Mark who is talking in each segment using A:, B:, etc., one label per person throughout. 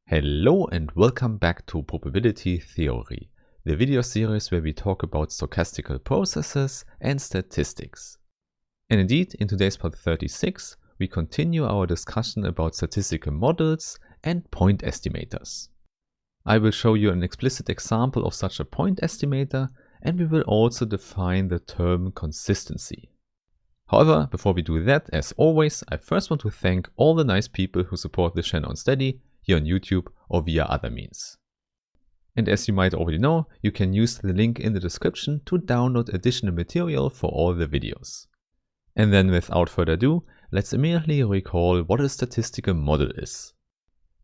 A: Hello and welcome back to Probability Theory, the video series where we talk about stochastical processes and statistics. And indeed, in today's part 36, we continue our discussion about statistical models and point estimators. I will show you an explicit example of such a point estimator, and we will also define the term consistency. However, before we do that, as always, I first want to thank all the nice people who support this channel on Steady, here on YouTube or via other means. And as you might already know, you can use the link in the description to download additional material for all the videos. And then without further ado, let's immediately recall what a statistical model is.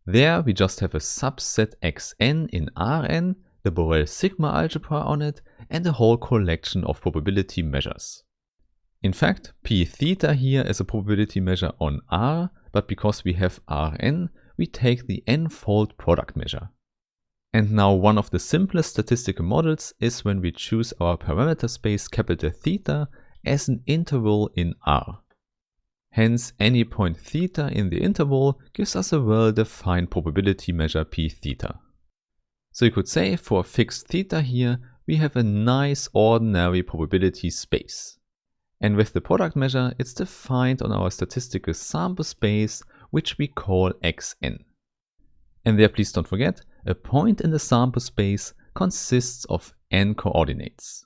A: There we just have a subset Xn in Rn, the Borel sigma algebra on it, and a whole collection of probability measures. In fact, p theta here is a probability measure on R, but because we have Rn, we take the n-fold product measure. And now one of the simplest statistical models is when we choose our parameter space capital theta as an interval in R. Hence, any point theta in the interval gives us a well-defined probability measure p theta. So you could say for a fixed theta here, we have a nice ordinary probability space. And with the product measure, it's defined on our statistical sample space, which we call Xn. And there, please don't forget, a point in the sample space consists of n coordinates.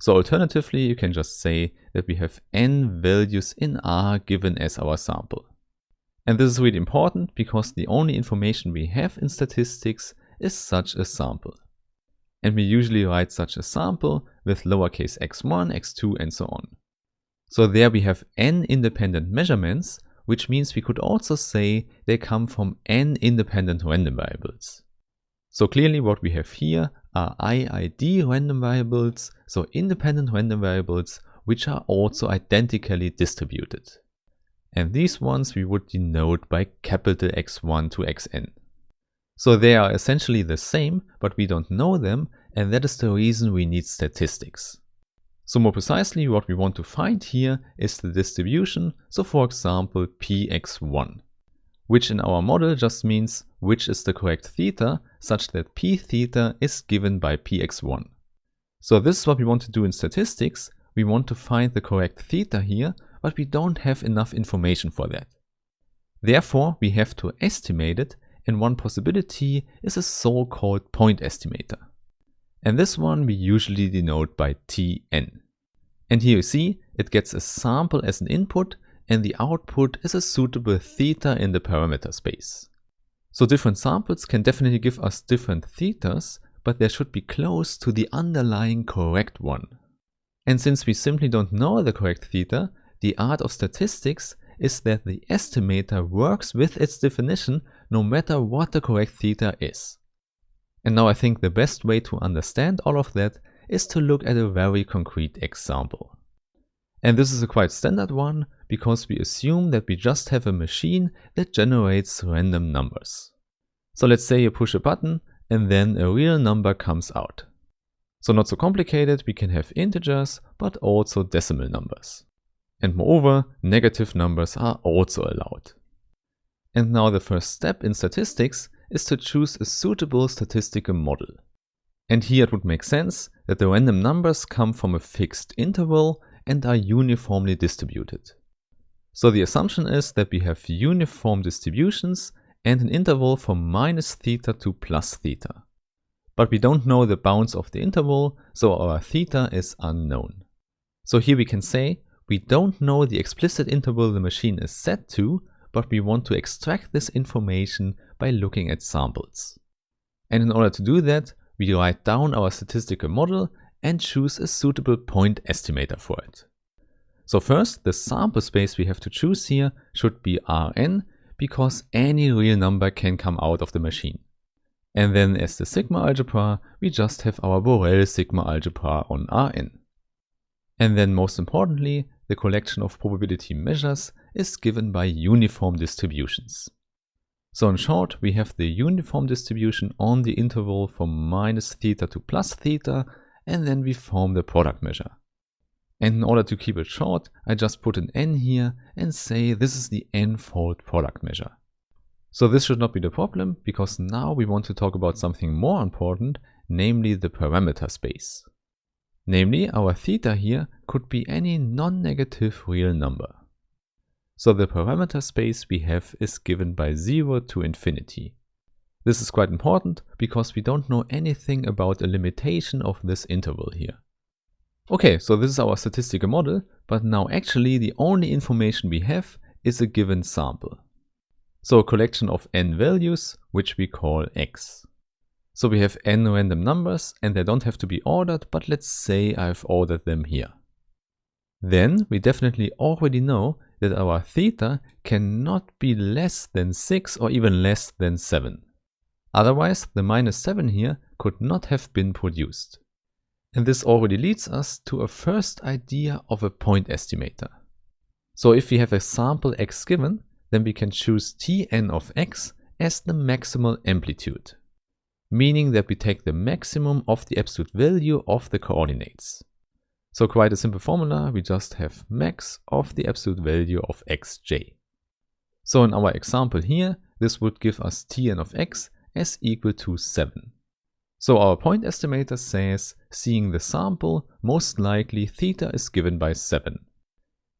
A: So alternatively, you can just say that we have n values in R given as our sample. And this is really important because the only information we have in statistics is such a sample. And we usually write such a sample with lowercase x1, x2 and so on. So there we have n independent measurements, which means we could also say they come from n independent random variables. So clearly what we have here are IID random variables, so independent random variables, which are also identically distributed. And these ones we would denote by capital X1 to Xn. So they are essentially the same, but we don't know them, and that is the reason we need statistics. So more precisely, what we want to find here is the distribution, so for example px1, which in our model just means which is the correct theta, such that p theta is given by px1. So this is what we want to do in statistics. We want to find the correct theta here, but we don't have enough information for that. Therefore, we have to estimate it, and one possibility is a so-called point estimator. And this one we usually denote by Tn. And here you see, it gets a sample as an input, and the output is a suitable theta in the parameter space. So different samples can definitely give us different thetas, but they should be close to the underlying correct one. And since we simply don't know the correct theta, the art of statistics is that the estimator works with its definition no matter what the correct theta is. And now I think the best way to understand all of that is to look at a very concrete example. And this is a quite standard one because we assume that we just have a machine that generates random numbers. So let's say you push a button and then a real number comes out. So not so complicated, we can have integers but also decimal numbers. And moreover, negative numbers are also allowed. And now the first step in statistics is to choose a suitable statistical model. And here it would make sense that the random numbers come from a fixed interval and are uniformly distributed. So the assumption is that we have uniform distributions and an interval from minus theta to plus theta. But we don't know the bounds of the interval, so our theta is unknown. So here we can say we don't know the explicit interval the machine is set to, but we want to extract this information by looking at samples. And in order to do that, we write down our statistical model and choose a suitable point estimator for it. So first, the sample space we have to choose here should be Rn, because any real number can come out of the machine. And then as the sigma algebra, we just have our Borel sigma algebra on Rn. And then most importantly, the collection of probability measures is given by uniform distributions. So in short, we have the uniform distribution on the interval from minus theta to plus theta, and then we form the product measure. And in order to keep it short, I just put an n here and say this is the n-fold product measure. So this should not be the problem, because now we want to talk about something more important, namely the parameter space. Namely, our theta here could be any non-negative real number. So the parameter space we have is given by 0 to infinity. This is quite important because we don't know anything about a limitation of this interval here. Okay, so this is our statistical model, but now actually the only information we have is a given sample. So a collection of n values, which we call x. So we have n random numbers and they don't have to be ordered, but let's say I've ordered them here. Then we definitely already know that our theta cannot be less than 6 or even less than 7. Otherwise, the -7 here could not have been produced. And this already leads us to a first idea of a point estimator. So if we have a sample x given, then we can choose Tn of x as the maximal amplitude, meaning that we take the maximum of the absolute value of the coordinates. So quite a simple formula, we just have max of the absolute value of xj. So in our example here, this would give us Tn of x as equal to 7. So our point estimator says, seeing the sample, most likely theta is given by 7.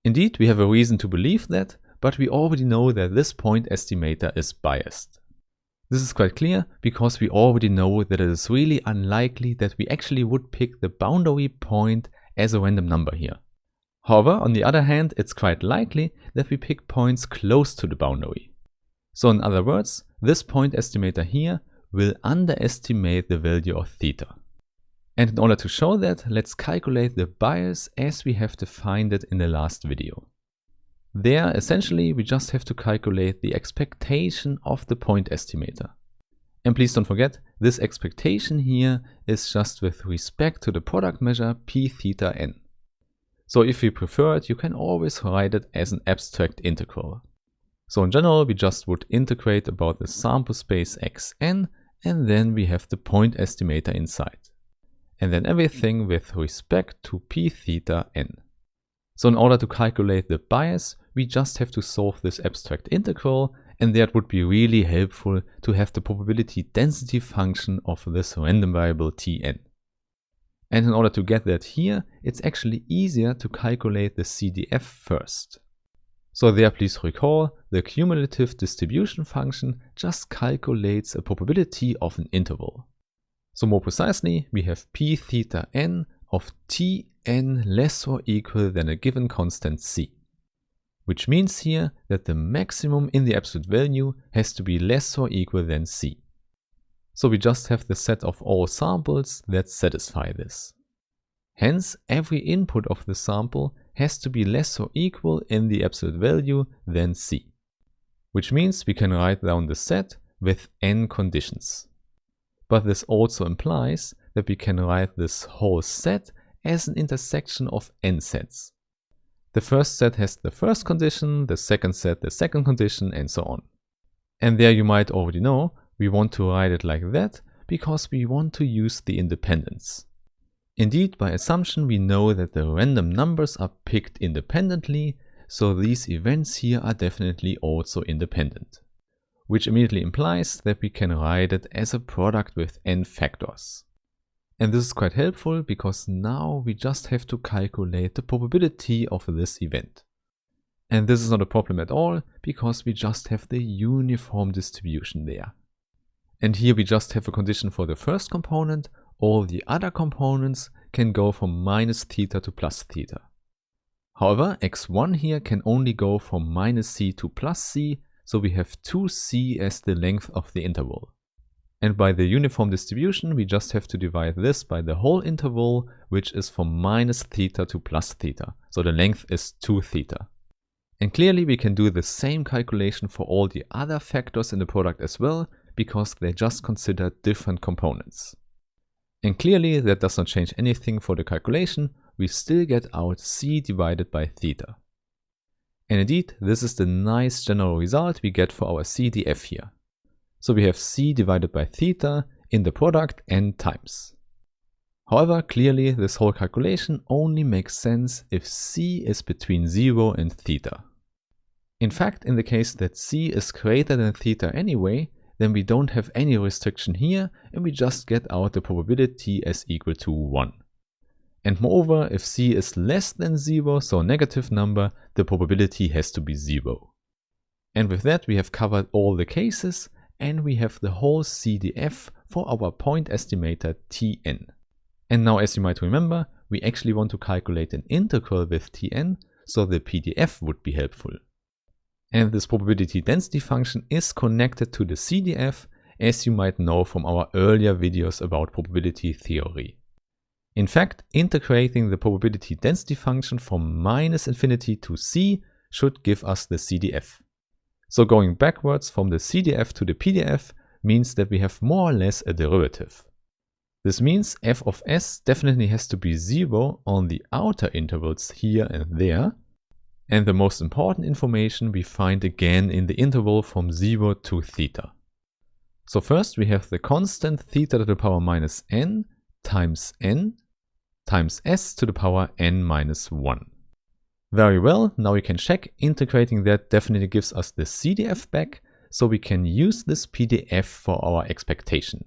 A: Indeed, we have a reason to believe that, but we already know that this point estimator is biased. This is quite clear because we already know that it is really unlikely that we actually would pick the boundary point as a random number here. However, on the other hand, it's quite likely that we pick points close to the boundary. So in other words, this point estimator here will underestimate the value of theta. And in order to show that, let's calculate the bias as we have defined it in the last video. There, essentially, we just have to calculate the expectation of the point estimator. And please don't forget, this expectation here is just with respect to the product measure p theta n. So if you prefer it, you can always write it as an abstract integral. So in general, we just would integrate about the sample space xn, and then we have the point estimator inside. And then everything with respect to p theta n. So in order to calculate the bias, we just have to solve this abstract integral, and that would be really helpful to have the probability density function of this random variable Tn. And in order to get that here, it's actually easier to calculate the CDF first. So there, please recall, the cumulative distribution function just calculates a probability of an interval. So more precisely, we have p theta n of Tn less or equal than a given constant c. Which means here that the maximum in the absolute value has to be less or equal than c. So we just have the set of all samples that satisfy this. Hence, every input of the sample has to be less or equal in the absolute value than c. Which means we can write down the set with n conditions. But this also implies that we can write this whole set as an intersection of n sets. The first set has the first condition, the second set the second condition, and so on. And there you might already know, we want to write it like that because we want to use the independence. Indeed, by assumption we know that the random numbers are picked independently, so these events here are definitely also independent. Which immediately implies that we can write it as a product with n factors. And this is quite helpful because now we just have to calculate the probability of this event. And this is not a problem at all because we just have the uniform distribution there. And here we just have a condition for the first component. All the other components can go from minus theta to plus theta. However, x1 here can only go from minus c to plus c, so we have 2c as the length of the interval. And by the uniform distribution, we just have to divide this by the whole interval, which is from minus theta to plus theta. So the length is 2 theta. And clearly we can do the same calculation for all the other factors in the product as well, because they just consider different components. And clearly that does not change anything for the calculation. We still get out c divided by theta. And indeed, this is the nice general result we get for our CDF here. So we have c divided by theta in the product n times. However, clearly this whole calculation only makes sense if c is between 0 and theta. In fact, in the case that c is greater than theta anyway, then we don't have any restriction here and we just get out the probability as equal to 1. And moreover, if c is less than 0, so a negative number, the probability has to be 0. And with that we have covered all the cases and we have the whole CDF for our point estimator Tn. And now, as you might remember, we actually want to calculate an integral with Tn, so the PDF would be helpful. And this probability density function is connected to the CDF, as you might know from our earlier videos about probability theory. In fact, integrating the probability density function from -infinity to c should give us the CDF. So going backwards from the CDF to the PDF means that we have more or less a derivative. This means f of s definitely has to be 0 on the outer intervals here and there. And the most important information we find again in the interval from 0 to theta. So first we have the constant theta to the power minus n times s to the power n minus 1. Very well, now we can check. Integrating that definitely gives us the CDF back, so we can use this PDF for our expectation.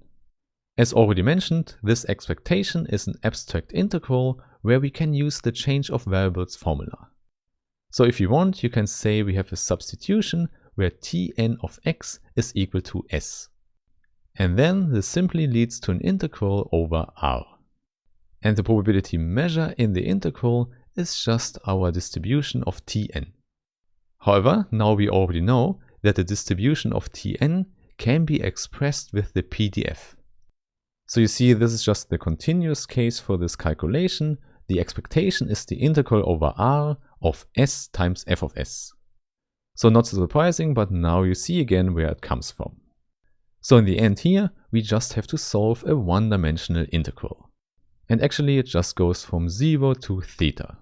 A: As already mentioned, this expectation is an abstract integral where we can use the change of variables formula. So if you want, you can say we have a substitution where Tn of x is equal to s. And then this simply leads to an integral over r. And the probability measure in the integral is just our distribution of Tn. However, now we already know that the distribution of Tn can be expressed with the PDF. So you see, this is just the continuous case for this calculation. The expectation is the integral over r of s times f of s. So not so surprising, but now you see again where it comes from. So in the end here, we just have to solve a one-dimensional integral. And actually it just goes from 0 to theta.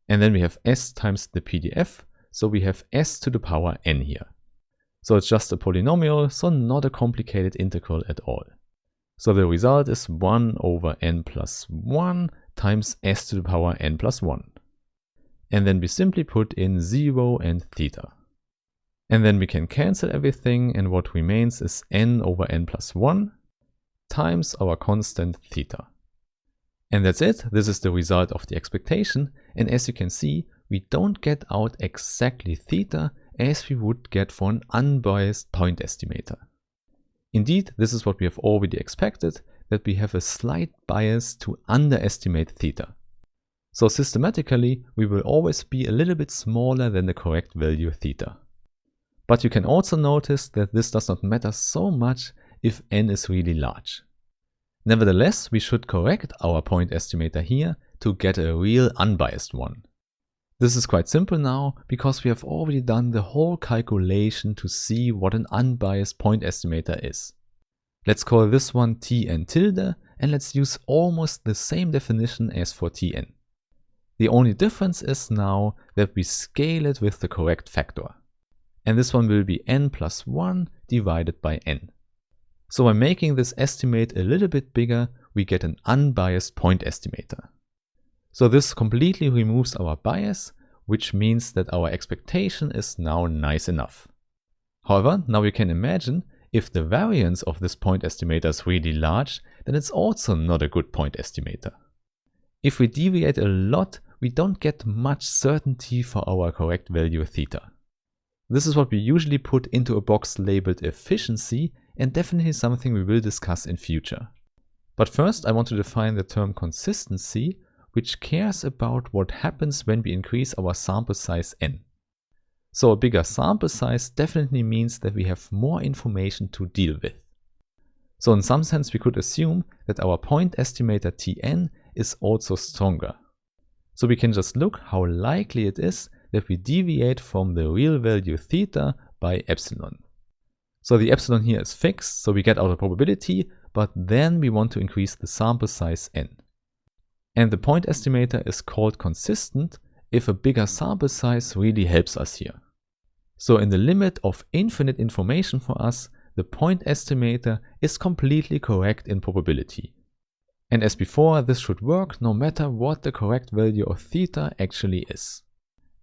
A: And then we have s times the PDF, so we have s to the power n here. So it's just a polynomial, so not a complicated integral at all. So the result is 1 over n plus 1 times s to the power n plus 1. And then we simply put in 0 and theta. And then we can cancel everything, and what remains is n over n plus 1 times our constant theta. And that's it. This is the result of the expectation, and as you can see, we don't get out exactly theta as we would get for an unbiased point estimator. Indeed, this is what we have already expected, that we have a slight bias to underestimate theta. So systematically, we will always be a little bit smaller than the correct value theta. But you can also notice that this does not matter so much if n is really large. Nevertheless, we should correct our point estimator here to get a real unbiased one. This is quite simple now, because we have already done the whole calculation to see what an unbiased point estimator is. Let's call this one Tn tilde, and let's use almost the same definition as for Tn. The only difference is now that we scale it with the correct factor. And this one will be n plus 1 divided by n. So by making this estimate a little bit bigger, we get an unbiased point estimator. So this completely removes our bias, which means that our expectation is now nice enough. However, now we can imagine if the variance of this point estimator is really large, then it's also not a good point estimator. If we deviate a lot, we don't get much certainty for our correct value theta. This is what we usually put into a box labeled efficiency, and definitely something we will discuss in future. But first I want to define the term consistency, which cares about what happens when we increase our sample size n. So a bigger sample size definitely means that we have more information to deal with. So in some sense we could assume that our point estimator Tn is also stronger. So we can just look how likely it is that we deviate from the real value theta by epsilon. So the epsilon here is fixed, so we get out a probability, but then we want to increase the sample size n. And the point estimator is called consistent if a bigger sample size really helps us here. So in the limit of infinite information for us, the point estimator is completely correct in probability. And as before, this should work no matter what the correct value of theta actually is.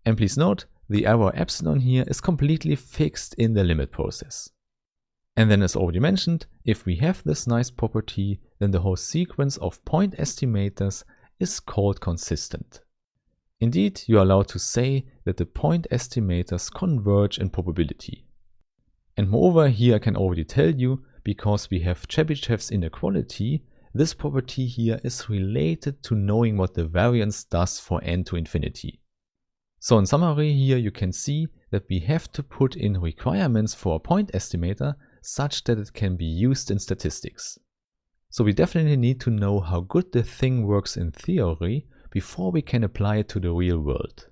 A: And please note, the error epsilon here is completely fixed in the limit process. And then as already mentioned, if we have this nice property, then the whole sequence of point estimators is called consistent. Indeed, you are allowed to say that the point estimators converge in probability. And moreover, here I can already tell you, because we have Chebyshev's inequality, this property here is related to knowing what the variance does for n to infinity. So in summary here you can see that we have to put in requirements for a point estimator such that it can be used in statistics. So we definitely need to know how good the thing works in theory before we can apply it to the real world.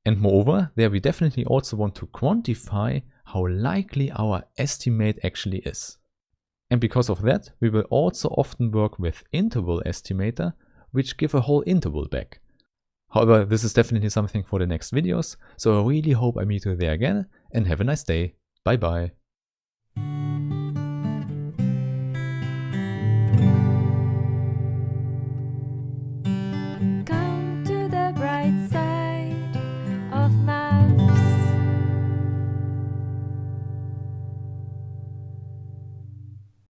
A: And moreover, there we definitely also want to quantify how likely our estimate actually is. And because of that, we will also often work with interval estimator, which give a whole interval back. However, this is definitely something for the next videos, so I really hope I meet you there again, and have a nice day. Bye bye.